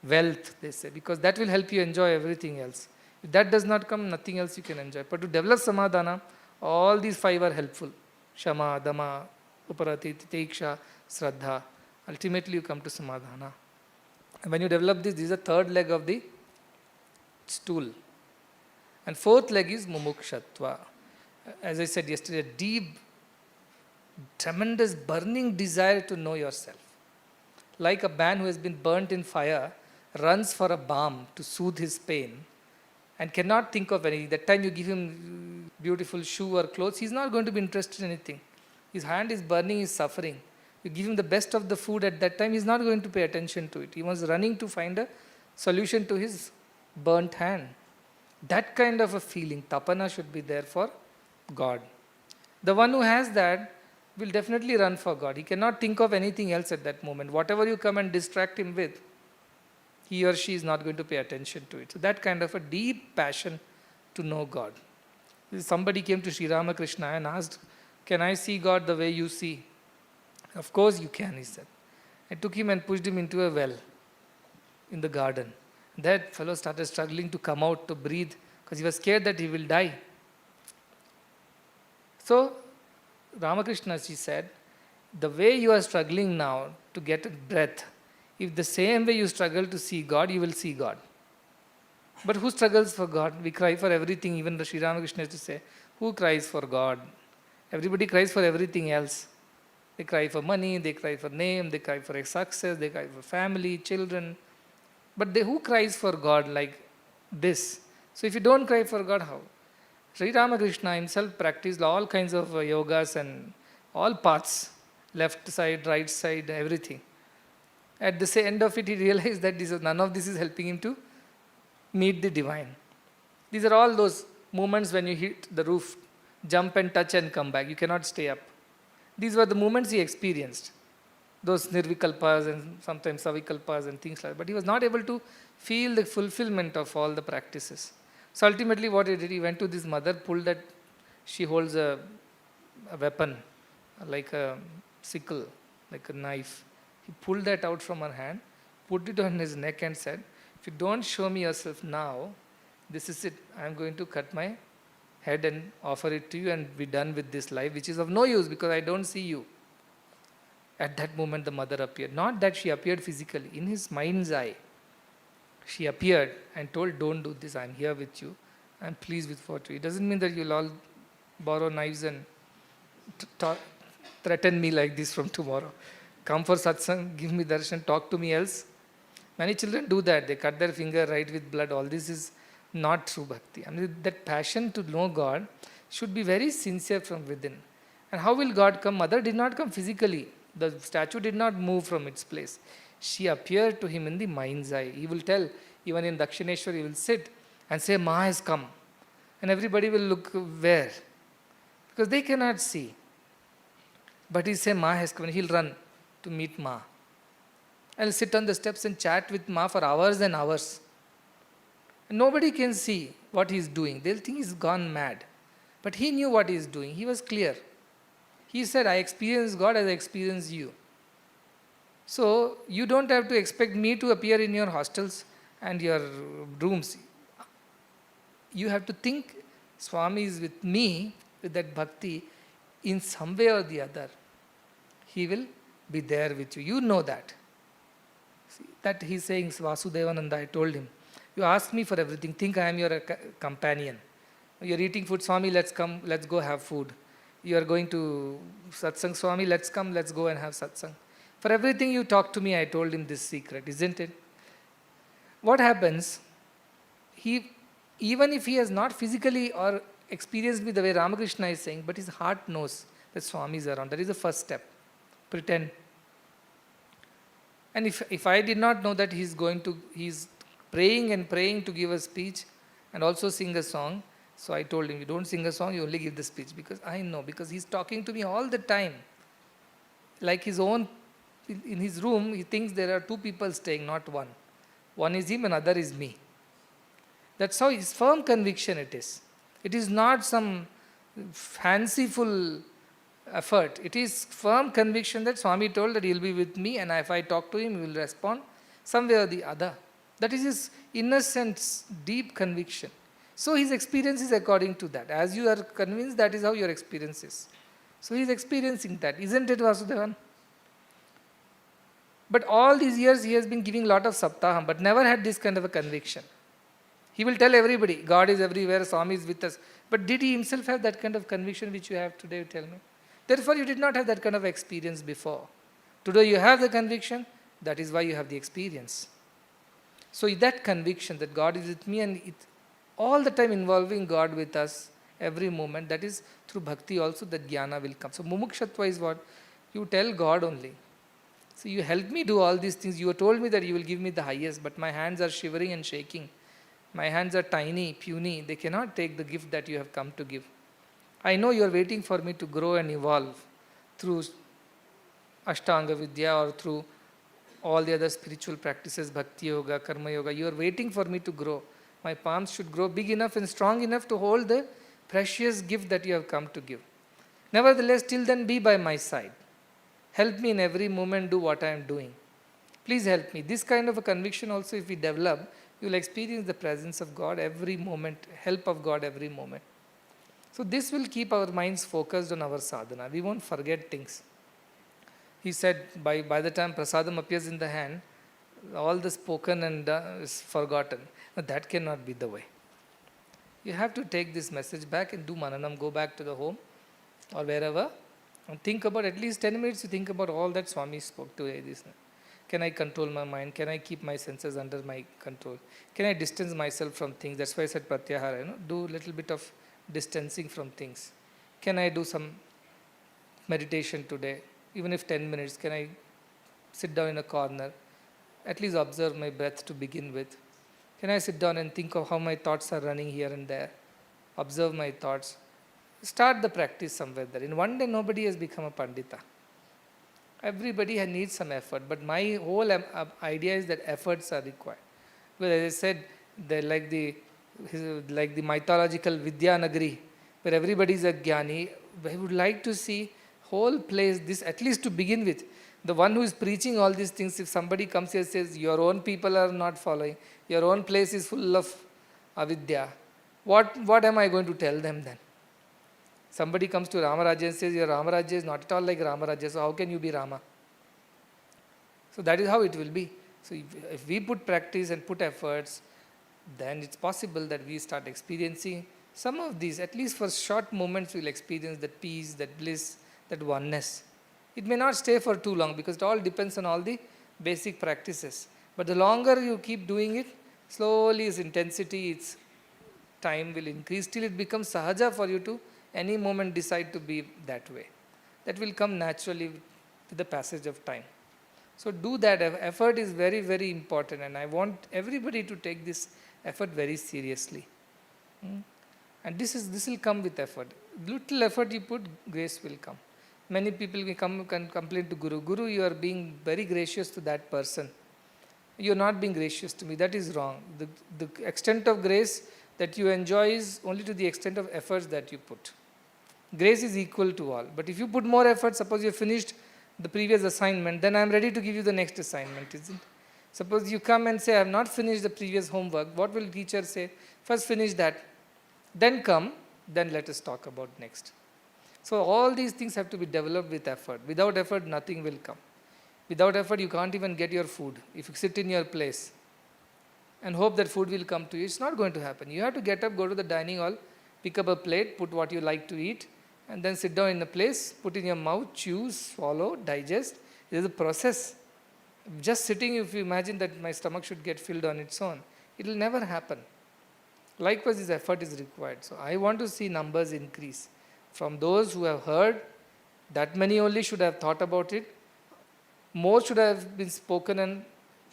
wealth, they say, because that will help you enjoy everything else. If that does not come, nothing else you can enjoy. But to develop samadhana, all these five are helpful. Shama, Dama, Uparati, Titiksha, Shraddha. Ultimately you come to samadhana. And when you develop this is the third leg of the stool. And fourth leg is mumukshatva. As I said yesterday, a deep, tremendous burning desire to know yourself. Like a man who has been burnt in fire runs for a balm to soothe his pain and cannot think of anything. That time you give him beautiful shoe or clothes, he's not going to be interested in anything. His hand is burning, he's suffering. You give him the best of the food at that time, he's not going to pay attention to it. He was running to find a solution to his burnt hand. That kind of a feeling, tapana, should be there for God. The one who has that will definitely run for God. He cannot think of anything else at that moment. Whatever you come and distract him with, he or she is not going to pay attention to it. So that kind of a deep passion to know God. Somebody came to Sri Ramakrishna and asked, "Can I see God the way you see?" "Of course you can," he said. I took him and pushed him into a well in the garden. That fellow started struggling to come out, to breathe, because he was scared that he will die. So Ramakrishna ji said, the way you are struggling now to get a breath, if the same way you struggle to see God, you will see God. But who struggles for God? We cry for everything. Even the Sri Ramakrishna used to say, who cries for God? Everybody cries for everything else. They cry for money, they cry for name, they cry for success, they cry for family, children. But who cries for God like this? So if you don't cry for God, how? Sri Ramakrishna himself practiced all kinds of yogas and all paths, left side, right side, everything. At the end of it, he realized that none of this is helping him to meet the divine. These are all those moments when you hit the roof, jump and touch and come back. You cannot stay up. These were the moments he experienced. Those nirvikalpas and sometimes savikalpas and things like that. But he was not able to feel the fulfillment of all the practices. So ultimately what he did, he went to this mother, pulled that, she holds a weapon, like a sickle, like a knife. He pulled that out from her hand, put it on his neck and said, if you don't show me yourself now, this is it. I am going to cut my head and offer it to you and be done with this life, which is of no use because I don't see you. At that moment the mother appeared. Not that she appeared physically, in his mind's eye. She appeared and told, don't do this, I am here with you. I am pleased with what you do. It doesn't mean that you'll all borrow knives and threaten me like this from tomorrow. Come for satsang, give me darshan, talk to me else. Many children do that. They cut their finger, write with blood. All this is not true bhakti. I mean, that passion to know God should be very sincere from within. And how will God come? Mother did not come physically. The statue did not move from its place. She appeared to him in the mind's eye. He will tell, even in Dakshineshwar, he will sit and say, Ma has come. And everybody will look where? Because they cannot see. But he say, Ma has come. And he'll run to meet Ma. I'll sit on the steps and chat with Ma for hours and hours. And nobody can see what he's doing. They'll think he's gone mad. But he knew what he's doing. He was clear. He said, I experience God as I experience you. So you don't have to expect me to appear in your hostels and your rooms. You have to think Swami is with me, with that bhakti, in some way or the other. He will be there with you. You know that. See, that he's saying, Vasudevananda, I told him, you ask me for everything, think I am your companion. You're eating food, Swami, let's come, let's go have food. You are going to satsang, Swami, let's come, let's go and have satsang. For everything you talk to me, I told him this secret, isn't it? What happens? Even if he has not physically or experienced me the way Ramakrishna is saying, but his heart knows that Swami is around. That is the first step. Pretend. And if I did not know that he's praying and praying to give a speech and also sing a song, so I told him, you don't sing a song, you only give the speech. Because I know, because he's talking to me all the time. Like his own, in his room, he thinks there are two people staying, not one. One is him, another is me. That's how his firm conviction it is. It is not some fanciful effort. It is firm conviction that Swami told that he will be with me, and if I talk to him, he will respond some way or the other. That is his innocent, deep conviction. So his experience is according to that. As you are convinced, that is how your experience is. So he is experiencing that. Isn't it, Vasudevan? But all these years he has been giving lot of saptaham, but never had this kind of a conviction. He will tell everybody, God is everywhere, Swami is with us. But did he himself have that kind of conviction which you have today, tell me? Therefore, you did not have that kind of experience before. Today you have the conviction, that is why you have the experience. So that conviction that God is with me, and it all the time involving God with us, every moment, that is through bhakti also that jnana will come. So mumukshatva is what? You tell God only. So you help me do all these things. You told me that you will give me the highest, but my hands are shivering and shaking. My hands are tiny, puny. They cannot take the gift that you have come to give. I know you are waiting for me to grow and evolve through Ashtanga Vidya or through all the other spiritual practices, Bhakti Yoga, Karma Yoga. You are waiting for me to grow. My palms should grow big enough and strong enough to hold the precious gift that you have come to give. Nevertheless, till then be by my side. Help me in every moment do what I am doing. Please help me. This kind of a conviction also, if we develop, you will experience the presence of God every moment, help of God every moment. So this will keep our minds focused on our sadhana. We won't forget things. He said, by the time prasadam appears in the hand, all the spoken and is forgotten. Now, that cannot be the way. You have to take this message back and do mananam, go back to the home or wherever, and think about at least 10 minutes, you think about all that Swami spoke today. Can I control my mind? Can I keep my senses under my control? Can I distance myself from things? That's why I said pratyahara, do a little bit of distancing from things. Can I do some meditation today? Even if 10 minutes, can I sit down in a corner? At least observe my breath to begin with. Can I sit down and think of how my thoughts are running here and there? Observe my thoughts. Start the practice somewhere there. In one day, nobody has become a pandita. Everybody needs some effort, but my whole idea is that efforts are required. Well, as I said, like the mythological Vidyanagari, where everybody is a jnani, I would like to see whole place, this at least to begin with. The one who is preaching all these things, if somebody comes here and says, your own people are not following, your own place is full of avidya, what am I going to tell them then? Somebody comes to Ramarajya and says, your Ramarajya is not at all like Ramarajya, so how can you be Rama? So that is how it will be. So if we put practice and put efforts, then it's possible that we start experiencing some of these, at least for short moments we'll experience that peace, that bliss, that oneness. It may not stay for too long because it all depends on all the basic practices. But the longer you keep doing it, slowly its intensity, its time will increase till it becomes sahaja for you to any moment decide to be that way. That will come naturally with the passage of time. So do that. Effort is very, very important, and I want everybody to take this effort very seriously. And this will come with effort. Little effort you put, grace will come. Many people can complain to Guru. Guru, you are being very gracious to that person. You are not being gracious to me. That is wrong. The extent of grace that you enjoy is only to the extent of efforts that you put. Grace is equal to all. But if you put more effort, suppose you finished the previous assignment, then I am ready to give you the next assignment, isn't it? Suppose you come and say, I have not finished the previous homework. What will teacher say? First finish that. Then come, then let us talk about next. So all these things have to be developed with effort. Without effort, nothing will come. Without effort, you can't even get your food. If you sit in your place and hope that food will come to you, it's not going to happen. You have to get up, go to the dining hall, pick up a plate, put what you like to eat, and then sit down in a place, put in your mouth, chew, swallow, digest. It is a process. Just sitting, if you imagine that my stomach should get filled on its own, it will never happen. Likewise, this effort is required. So I want to see numbers increase. From those who have heard, that many only should have thought about it. More should have been spoken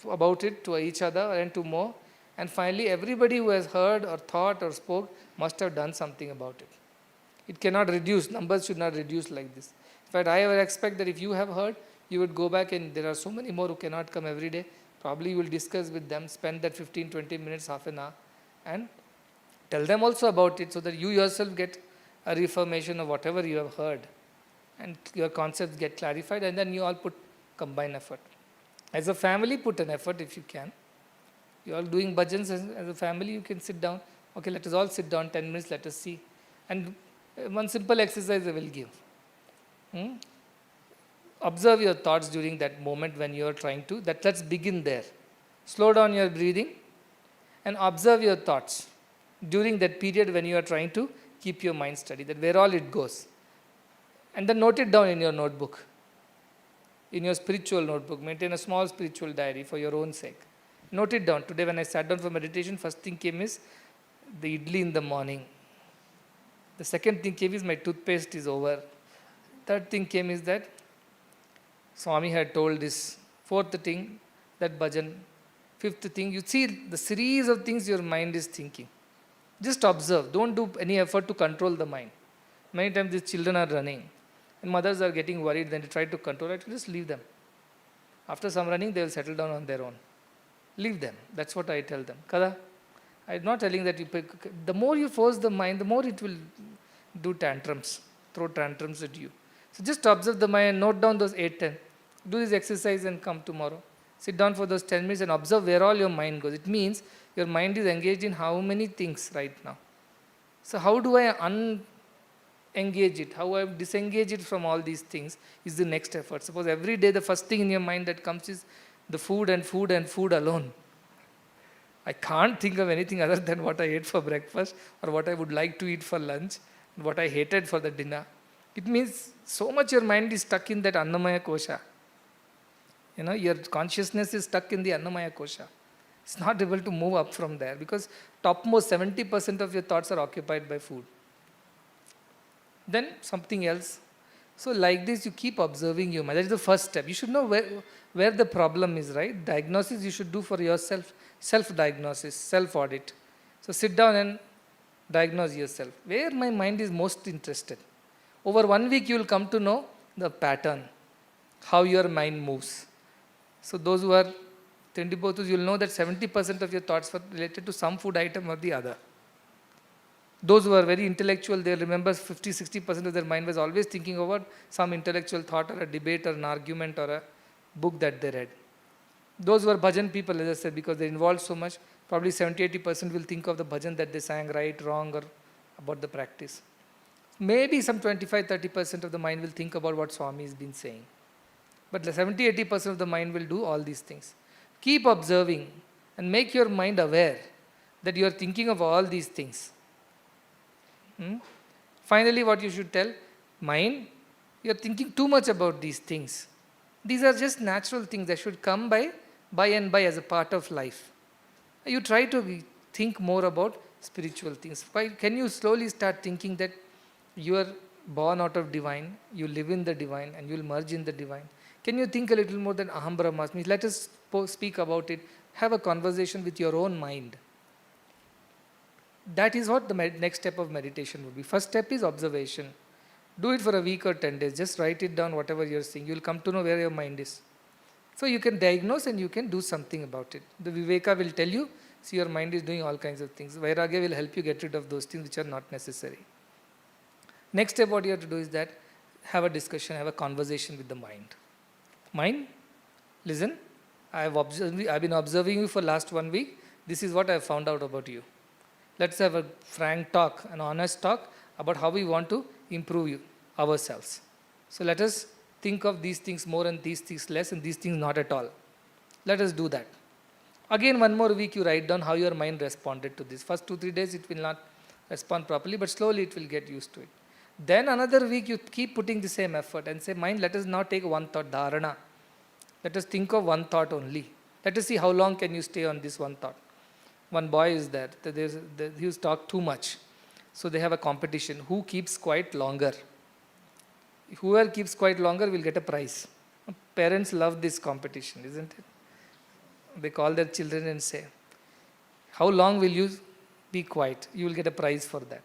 about it to each other and to more. And finally, everybody who has heard or thought or spoke must have done something about it. It cannot reduce. Numbers should not reduce like this. In fact, I ever expect that if you have heard, you would go back, and there are so many more who cannot come every day. Probably you will discuss with them, spend that 15, 20 minutes, half an hour, and tell them also about it so that you yourself get a reformation of whatever you have heard and your concepts get clarified, and then you all put combined effort. As a family, put an effort if you can. You are doing bhajans as a family, you can sit down. Okay, let us all sit down 10 minutes, let us see. And one simple exercise I will give. Observe your thoughts during that moment when you are trying to, let's begin there. Slow down your breathing and observe your thoughts during that period when you are trying to keep your mind steady, that where all it goes. And then note it down in your notebook, in your spiritual notebook. Maintain a small spiritual diary for your own sake. Note it down. Today when I sat down for meditation, first thing came is the idli in the morning. The second thing came is my toothpaste is over. Third thing came is that Swami had told this. Fourth thing, that bhajan. Fifth thing, you see the series of things your mind is thinking. Just observe. Don't do any effort to control the mind. Many times these children are running and mothers are getting worried, then they try to control it. Just leave them. After some running, they will settle down on their own. Leave them. That's what I tell them. Kada? I'm not telling that the more you force the mind, the more it will do tantrums, throw tantrums at you. So just observe the mind, note down those 8, 10. Do this exercise and come tomorrow. Sit down for those 10 minutes and observe where all your mind goes. It means your mind is engaged in how many things right now. So how do I engage it, how I disengage it from all these things is the next effort. Suppose every day the first thing in your mind that comes is the food and food and food alone. I can't think of anything other than what I ate for breakfast or what I would like to eat for lunch and what I hated for the dinner. It means so much your mind is stuck in that Annamaya Kosha. Your consciousness is stuck in the Annamaya Kosha. It's not able to move up from there because topmost 70% of your thoughts are occupied by food. Then something else. So like this, you keep observing your mind. That is the first step. You should know where the problem is, right? Diagnosis you should do for yourself. Self-diagnosis, self-audit. So sit down and diagnose yourself. Where my mind is most interested. Over 1 week, you will come to know the pattern, how your mind moves. So those who are Tindipothus, you will know that 70% of your thoughts were related to some food item or the other. Those who are very intellectual, they remember 50-60% of their mind was always thinking about some intellectual thought or a debate or an argument or a book that they read. Those who are bhajan people, as I said, because they involved so much, probably 70-80% will think of the bhajan that they sang right, wrong, or about the practice. Maybe some 25-30% of the mind will think about what Swami has been saying. But 70-80% of the mind will do all these things. Keep observing and make your mind aware that you are thinking of all these things. Finally, what you should tell, mind, you are thinking too much about these things. These are just natural things that should come by and by as a part of life. You try to think more about spiritual things. Why can you slowly start thinking that you are born out of divine, you live in the divine, and you will merge in the divine? Can you think a little more than Aham Brahmasmi? Let us speak about it. Have a conversation with your own mind. That is what the next step of meditation would be. First step is observation. Do it for a week or 10 days. Just write it down, whatever you're seeing. You'll come to know where your mind is. So you can diagnose and you can do something about it. The Viveka will tell you, see, your mind is doing all kinds of things. Vairagya will help you get rid of those things which are not necessary. Next step, what you have to do is that have a discussion, have a conversation with the mind. Mind, listen, I've been observing you for last 1 week. This is what I've found out about you. Let's have a frank talk, an honest talk about how we want to improve ourselves. So let us think of these things more and these things less and these things not at all. Let us do that. Again, 1 more week you write down how your mind responded to this. First 2-3 days it will not respond properly, but slowly it will get used to it. Then another week you keep putting the same effort and say, mind, let us now take one thought, dharana. Let us think of one thought only. Let us see how long can you stay on this one thought. One boy is there, he was talk too much. So they have a competition. Who keeps quiet longer? Whoever keeps quiet longer will get a prize. Parents love this competition, isn't it? They call their children and say, how long will you be quiet? You will get a prize for that.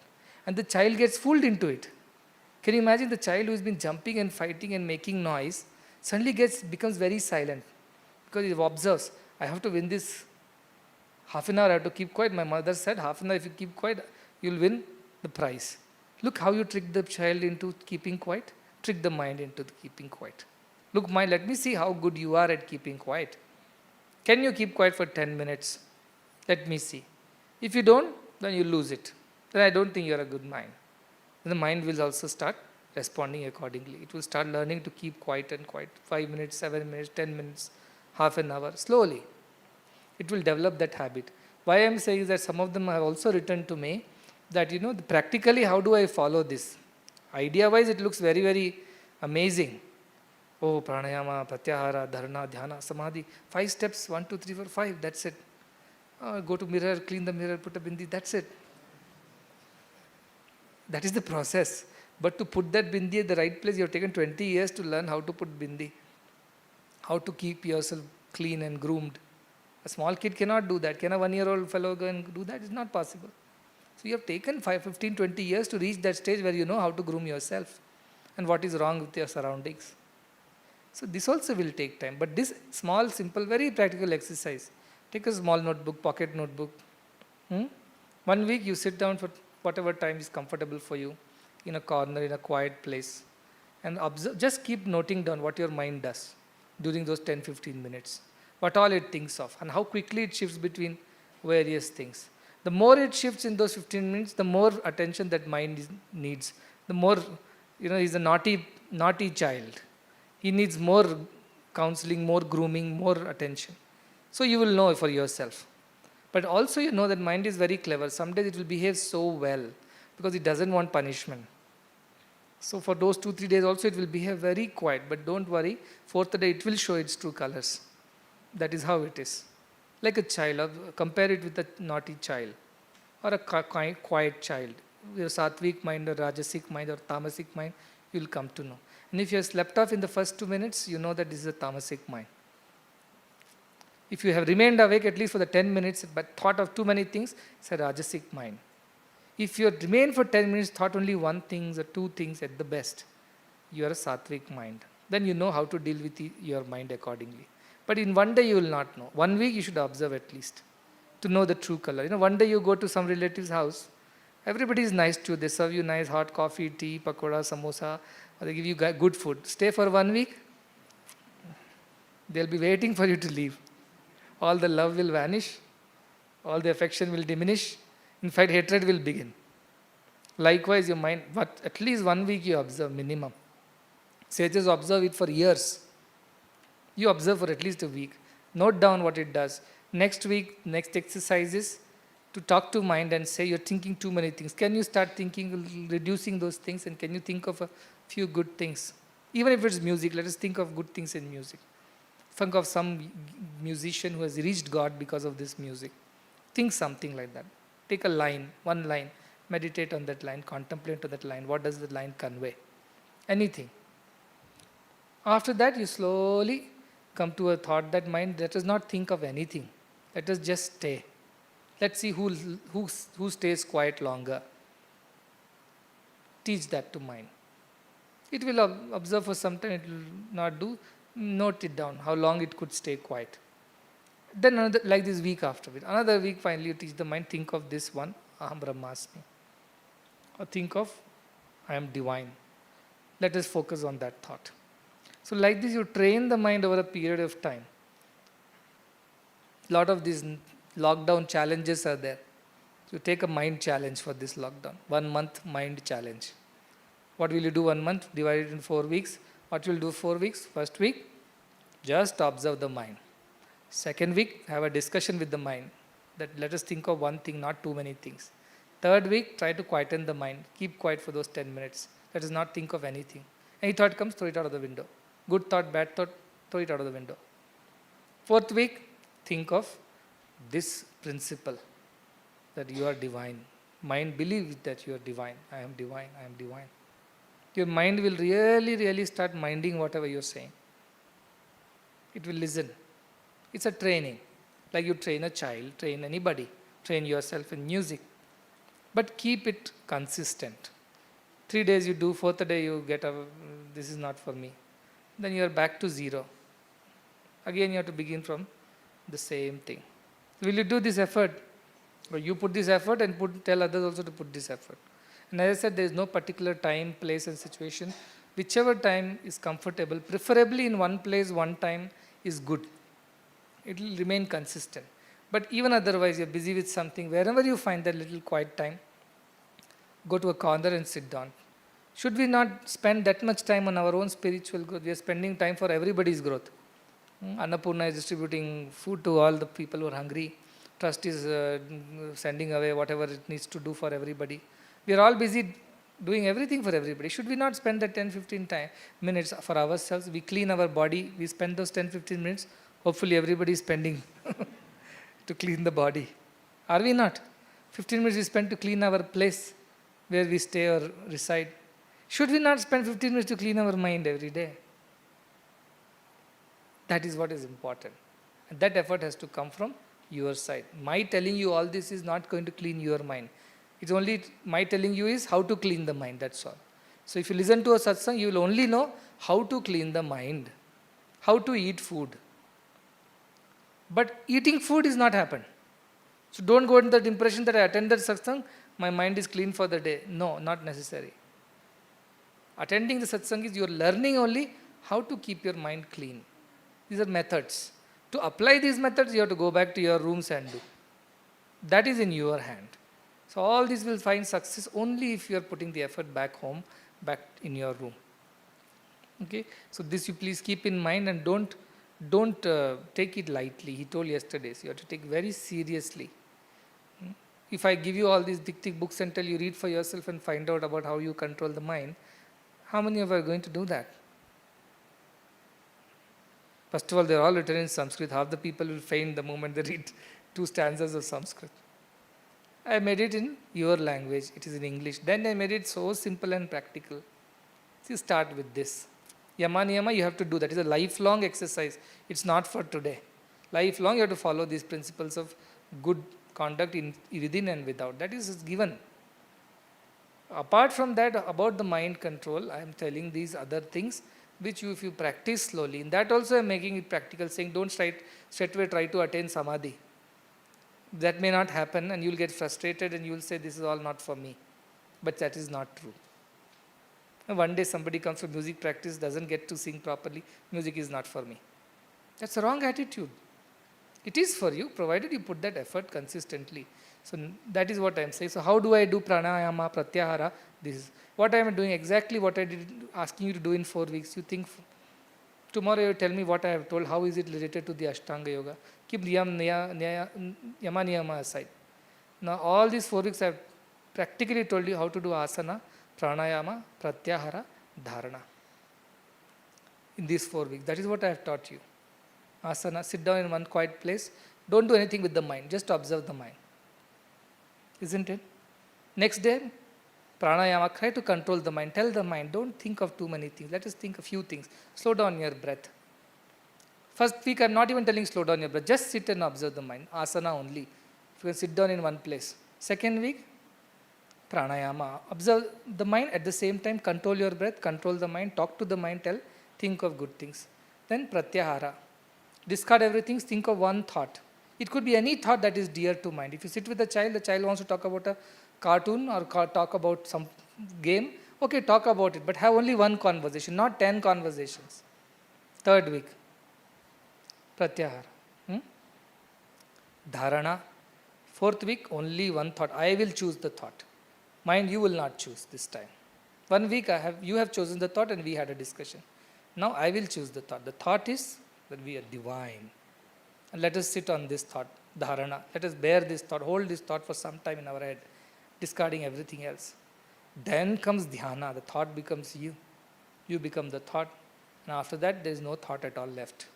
And the child gets fooled into it. Can you imagine the child who has been jumping and fighting and making noise, suddenly becomes very silent because he observes, I have to win this Half an hour I have to keep quiet. My mother said, half an hour if you keep quiet, you'll win the prize. Look how you trick the child into keeping quiet. Trick the mind into keeping quiet. Look, mind, let me see how good you are at keeping quiet. Can you keep quiet for 10 minutes? Let me see. If you don't, then you lose it. Then I don't think you're a good mind. Then the mind will also start responding accordingly. It will start learning to keep quiet and quiet. 5 minutes, 7 minutes, 10 minutes, half an hour. Slowly, it will develop that habit. Why I am saying is that some of them have also written to me that, practically how do I follow this? Idea-wise, it looks very, very amazing. Oh, pranayama, pratyahara, dharana, dhyana, samadhi. 5 steps, 1, 2, 3, 4, 5, that's it. Go to mirror, clean the mirror, put a bindi, that's it. That is the process. But to put that bindi at the right place, you have taken 20 years to learn how to put bindi. How to keep yourself clean and groomed. A small kid cannot do that. Can a 1-year-old fellow go and do that? It's not possible. So you have taken 5, 15, 20 years to reach that stage where you know how to groom yourself and what is wrong with your surroundings. So this also will take time. But this small, simple, very practical exercise. Take a small notebook, pocket notebook. 1 week you sit down for whatever time is comfortable for you, in a corner, in a quiet place. And observe, just keep noting down what your mind does during those 10, 15 minutes. What all it thinks of and how quickly it shifts between various things. The more it shifts in those 15 minutes, the more attention that mind needs. The more, he's a naughty child. He needs more counseling, more grooming, more attention. So you will know for yourself. But also you know that mind is very clever. Some days it will behave so well because it doesn't want punishment. So for those 2-3 days also it will behave very quiet. But don't worry, 4th day it will show its true colors. That is how it is. Like a child, compare it with a naughty child or a quiet child. Your sattvic mind or rajasic mind or tamasic mind, you will come to know. And if you have slept off in the first 2 minutes, you know that this is a tamasic mind. If you have remained awake at least for the 10 minutes but thought of too many things, it's a rajasic mind. If you remain for 10 minutes, thought only one thing or two things at the best, you are a sattvic mind. Then you know how to deal with your mind accordingly. But in 1 day you will not know. 1 week you should observe at least to know the true color. 1 day you go to some relative's house, everybody is nice to you. They serve you nice hot coffee, tea, pakoda, samosa, or they give you good food. Stay for 1 week, they'll be waiting for you to leave. All the love will vanish, all the affection will diminish. In fact, hatred will begin. Likewise, your mind, but at least 1 week you observe minimum. Sages observe it for years. You observe for at least a week. Note down what it does. Next week, next exercise is to talk to mind and say you're thinking too many things. Can you start thinking, reducing those things, and can you think of a few good things? Even if it's music, let us think of good things in music. Think of some musician who has reached God because of this music. Think something like that. Take a line, one line, meditate on that line, contemplate on that line. What does the line convey? Anything. After that, you slowly come to a thought that mind, let us not think of anything. Let us just stay. Let's see who stays quiet longer. Teach that to mind. It will observe for some time, it will not do. Note it down, how long it could stay quiet. Then another, like this week after it. Another week finally you teach the mind, think of this one, Aham Brahmasmi. Or think of, I am divine. Let us focus on that thought. So like this you train the mind over a period of time. A lot of these lockdown challenges are there. So take a mind challenge for this lockdown. 1 month mind challenge. What will you do 1 month? Divide it in 4 weeks. What will you do 4 weeks? First week, just observe the mind. Second week, have a discussion with the mind. That let us think of one thing, not too many things. Third week, try to quieten the mind. Keep quiet for those 10 minutes. Let us not think of anything. Any thought comes, throw it out of the window. Good thought, bad thought, throw it out of the window. Fourth week, think of this principle, that you are divine. Mind believes that you are divine. I am divine, I am divine. Your mind will really, really start minding whatever you are saying. It will listen. It's a training. Like you train a child, train anybody, train yourself in music. But keep it consistent. 3 days you do, 4th day you get this is not for me. Then you are back to zero. Again you have to begin from the same thing. Will you do this effort? Or you put this effort and tell others also to put this effort. And as I said, there is no particular time, place and situation. Whichever time is comfortable, preferably in one place, one time is good. It will remain consistent. But even otherwise, you're busy with something, wherever you find that little quiet time, go to a corner and sit down. Should we not spend that much time on our own spiritual growth? We are spending time for everybody's growth. Annapurna is distributing food to all the people who are hungry. Trust is sending away whatever it needs to do for everybody. We are all busy doing everything for everybody. Should we not spend that 10-15 minutes for ourselves? We clean our body. We spend those 10-15 minutes. Hopefully everybody is spending to clean the body. Are we not? 15 minutes we spend to clean our place where we stay or reside. Should we not spend 15 minutes to clean our mind every day? That is what is important. And that effort has to come from your side. My telling you all this is not going to clean your mind. It's only my telling you is how to clean the mind, that's all. So if you listen to a satsang, you will only know how to clean the mind, how to eat food. But eating food is not happen. So don't go into that impression that I attended satsang, my mind is clean for the day. No, not necessary. Attending the satsang is you are learning only how to keep your mind clean. These are methods. To apply these methods, you have to go back to your rooms and do. That is in your hand. So all this will find success only if you are putting the effort back home, back in your room. Okay? So this you please keep in mind and don't take it lightly. He told yesterday, so you have to take very seriously. If I give you all these thick books and tell you read for yourself and find out about how you control the mind, how many of you are going to do that? First of all, they are all written in Sanskrit. Half the people will faint the moment they read 2 stanzas of Sanskrit. I made it in your language. It is in English. Then I made it so simple and practical. So you start with this. Yama niyama you have to do. That is a lifelong exercise. It's not for today. Lifelong you have to follow these principles of good conduct within and without. That is given. Apart from that, about the mind control, I am telling these other things which you, if you practice slowly, in that also I am making it practical, saying don't straightway try to attain samadhi. That may not happen and you will get frustrated and you will say this is all not for me. But that is not true. And one day somebody comes for music practice, doesn't get to sing properly, music is not for me. That's a wrong attitude. It is for you, provided you put that effort consistently. So that is what I am saying. So how do I do pranayama, pratyahara? This is what I am doing, exactly what I did, asking you to do in 4 weeks. You think tomorrow you tell me what I have told, how is it related to the Ashtanga Yoga? Keep yama niyama aside. Now all these 4 weeks I have practically told you how to do asana, pranayama, pratyahara, dharana. In these 4 weeks. That is what I have taught you. Asana, sit down in one quiet place. Don't do anything with the mind. Just observe the mind. Isn't it? Next day, pranayama, try to control the mind. Tell the mind, don't think of too many things. Let us think a few things. Slow down your breath. First week, I am not even telling slow down your breath. Just sit and observe the mind. Asana only. If you can sit down in one place. Second week, pranayama. Observe the mind at the same time. Control your breath. Control the mind. Talk to the mind. Think of good things. Then pratyahara. Discard everything. Think of one thought. It could be any thought that is dear to mind. If you sit with the child wants to talk about a cartoon or talk about some game. Okay, talk about it. But have only one conversation, not 10 conversations. Third week. Pratyahara. Dharana. Fourth week, only one thought. I will choose the thought. Mind, you will not choose this time. 1 week you have chosen the thought and we had a discussion. Now I will choose the thought. The thought is that we are divine. And let us sit on this thought, dharana. Let us bear this thought, hold this thought for some time in our head, discarding everything else. Then comes dhyana. The thought becomes you. You become the thought. And after that, there is no thought at all left.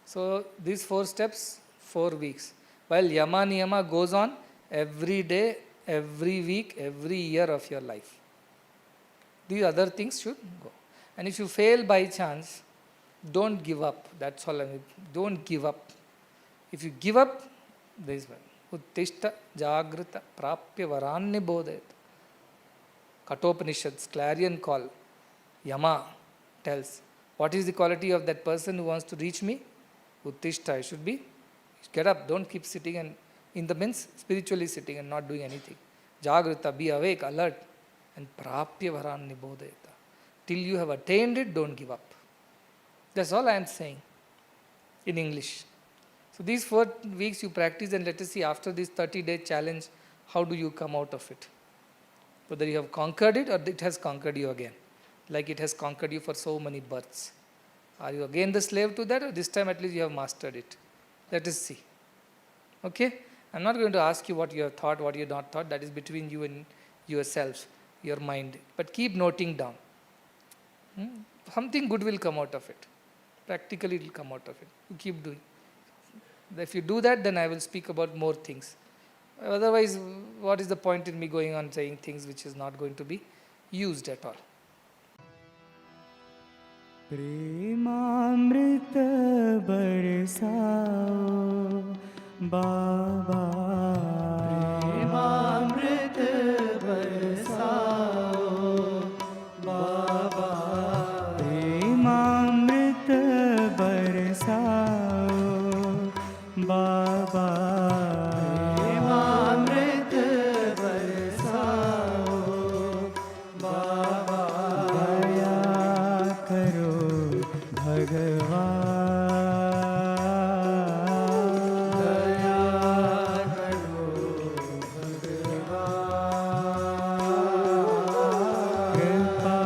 So these 4 steps, 4 weeks. While yama niyama goes on every day, every week, every year of your life. These other things should go. And if you fail by chance, don't give up. That's all I mean. Don't give up. If you give up, there is one. Uttishta jagrita prapya varanni bodhayat. Kathopanishads, clarion call. Yama tells, what is the quality of that person who wants to reach me? Uttishta, Get up, don't keep sitting and in the means spiritually sitting and not doing anything. Jagrita, be awake, alert, and prapya varan nibodhayata. Till you have attained it, don't give up. That's all I am saying in English. So these 4 weeks you practice, and let us see after this 30-day challenge, how do you come out of it? Whether you have conquered it or it has conquered you again, like it has conquered you for so many births. Are you again the slave to that, or this time at least you have mastered it? Let us see. Okay? I'm not going to ask you what you have thought, what you have not thought. That is between you and yourselves, your mind. But keep noting down. Something good will come out of it. Practically it will come out of it. You keep doing. If you do that, then I will speak about more things. Otherwise, what is the point in me going on saying things which is not going to be used at all? प्रेमामृत बरसाओ बाबा, प्रेमामृत बरसाओ बाबा, प्रेमामृत बरसाओ बाबा, प्रेमामृत बरसाओ बाबा, दया करो भगवान, दया करो भगवान, कृपा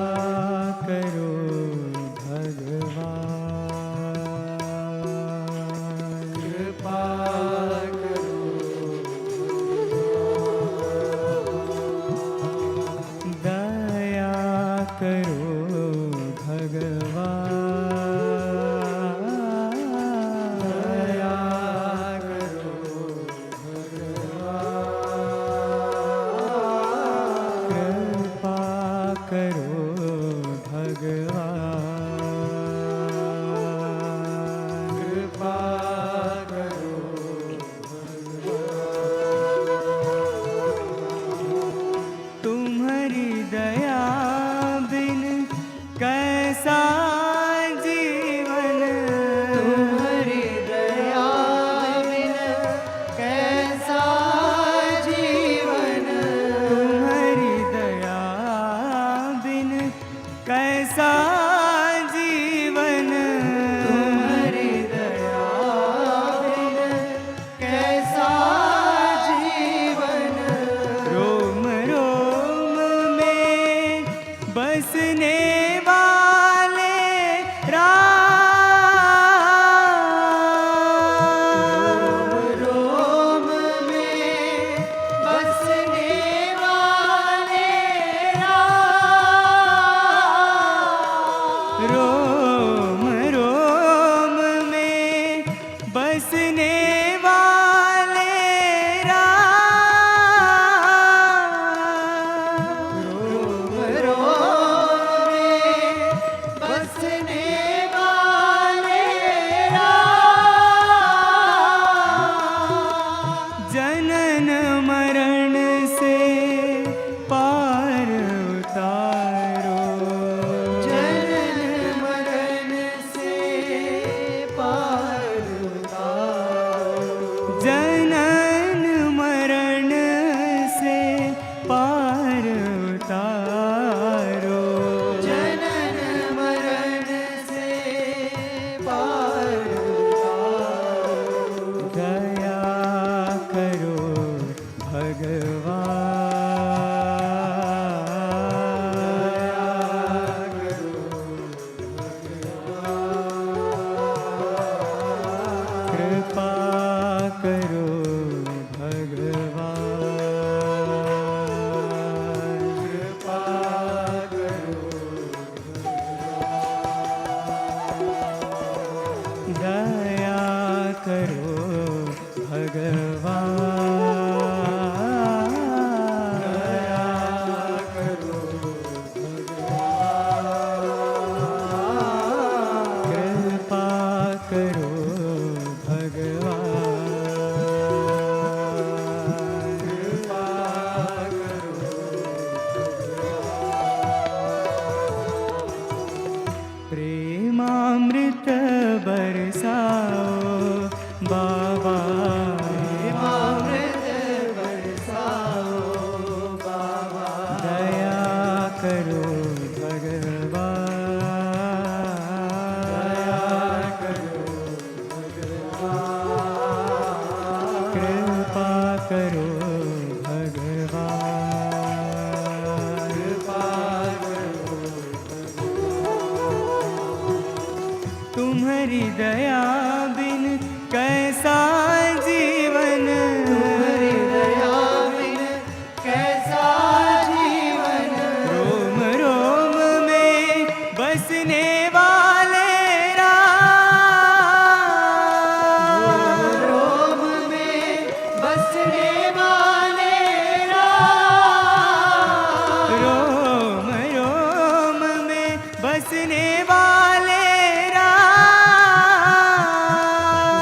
करो भगवान, कृपा करो भगवान, दया करो भगवान, दया करो भगवान, कृपा करो भगवान, कृपा करो भगवान, तुम्हारी दया बिन कैसा जीवन, तुम्हारी दया बिन कैसा जीवन, तुम्हारी दया बिन कैसा जीवन, तुम्हारी दया बिन कैसा जीवन, रोम रोम में बसने वाले राम, रोम में बसने वाले राम, रोम रोम में बसने वाले राम, रोम रोम में बसने वाले राम, जनन मरण से पार उतारो, जनन मरण से पार उतारो, जनन मरण से पार उतारो, जनन मरण से पार उतारो, दया करो भगवान, कृपा करो भगवान, कृपा करो भगवान, दया करो भगवान, करो भगवान, कृपा करो। तुम्हारी दया बिन कैसा जीवन, तुम्हारी दया बिन कैसा जीवन। रोम रोम में बसने वाले राम, रोम में बसने वाले राम, रोम रोम में बसने वाले राम,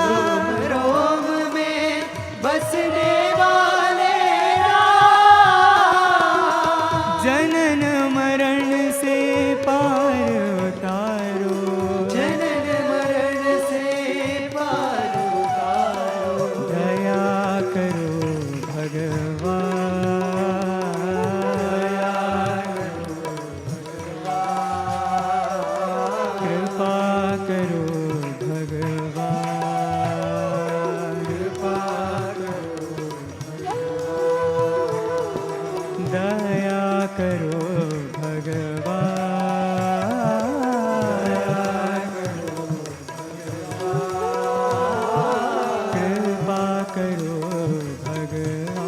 रोम रोम में बसने वाले राम। जनन मरण से पार उतारो, जनन मरण से पार उतारो। दया करो भगवान, दया करो भगवान, कृपा करो भगवान, कृपा करो भगवान, दया करो भगवान, कृपा करो भगवान।